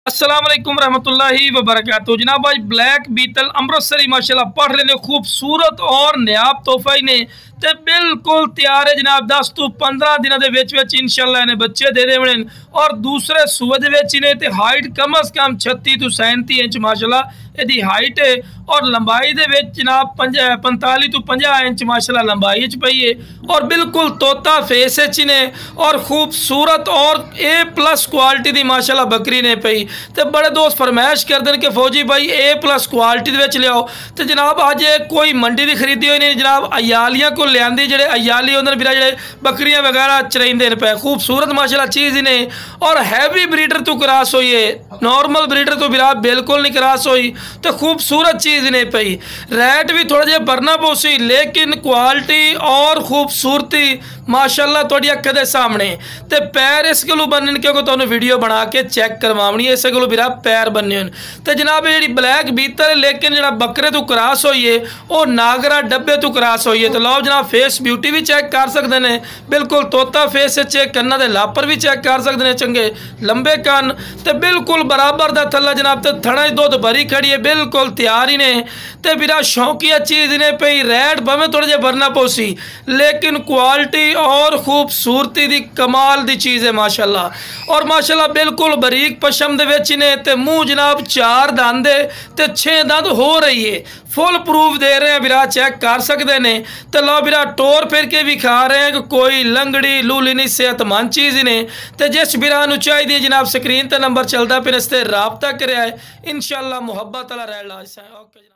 अस्सलाम वालेकुम रहमतुल्लाहि व बरकातहू। जनाब आज ब्लैक बीतल अमृतसरी माशाल्लाह पढ़ लेने खूबसूरत और नायाब तोहफा ही ने ते बिल्कुल तैयार है जनाब। 10 तो 15 दिन इंशाल्लाह इन्हें बच्चे दे देने और दूसरे सूबे ने ते हाइट कम अज कम 36 तो 37 इंच माशाल्लाह यदि हाइट है और लंबाई दे जनाब 45 तो 50 इंच माशाल्लाह लंबाई पई है और बिल्कुल तोता फेस ने और खूबसूरत और A+ क्वालिटी दी माशाल्लाह बकरी ने पई। तो बड़े दोस्त फरमाइश कर दें कि फौजी भाई A+ क्वालिटी लियाओ। तो जनाब अज कोई मंडी की खरीदी हुई नहीं जनाब, अयालियां को लिया जे अयाली उन्होंने बिरा जे बकरियां वगैरह चराइंदे पे खूबसूरत माशाल्लाह चीज़ ने और हैवी ब्रीडर तो क्रॉस हुई है, नॉर्मल ब्रीडर तो बिरा बिल्कुल नहीं क्रॉस हुई। तो खूबसूरत चीज़ ने पई, रेट भी थोड़ा जहा भरना पोसी लेकिन क्वालिटी और खूबसूरती माशाल्लाह थोड़ी अक्ख के सामने। तो पैर इस गलू बनने क्योंकि तुहानू वीडियो बना के चेक करवानी है, इस गलू बिरा पैर बने। तो जनाब जी ब्लैक बीतल लेकिन जो बकरे तो क्रॉस हुई है वह नागरा डब्बे तो क्रॉस हुई है। तो लो जनाब फेस ब्यूटी भी चेक कर सकते हैं, बिल्कुल तोता फेस चेक कन्ना दे लापर भी चेक कर सकते हैं, चंगे लंबे कन तो बिल्कुल बराबर का थला जनाब। तो थड़ा दुध भरी खड़ी है बिल्कुल तैयार ही ने। तो बिरा शौकिया चीज़ ने पई, रेट भावें थोड़ा जहा भरना पोसी लेकिन क्वालिटी और खूबसूरती दी कमाल दी चीज़ है माशाल्लाह। और माशाल्लाह बिल्कुल बरीक पशम दे विच ने ते मुँह जनाब 4 दंद ते 6 दंद हो रही है, फुल प्रूफ दे रहे हैं बिरा चेक कर सकते हैं। तो लो बिरा टोर फिर के भी खा रहे हैं कि कोई लंगड़ी लूली नहीं, सेहतमंद चीज़ ने। तो जिस बिरा चाहिए जनाब स्क्रीन पर नंबर चलता फिर इस रबता करे इंशाल्लाह मुहब्बत रह। ओके।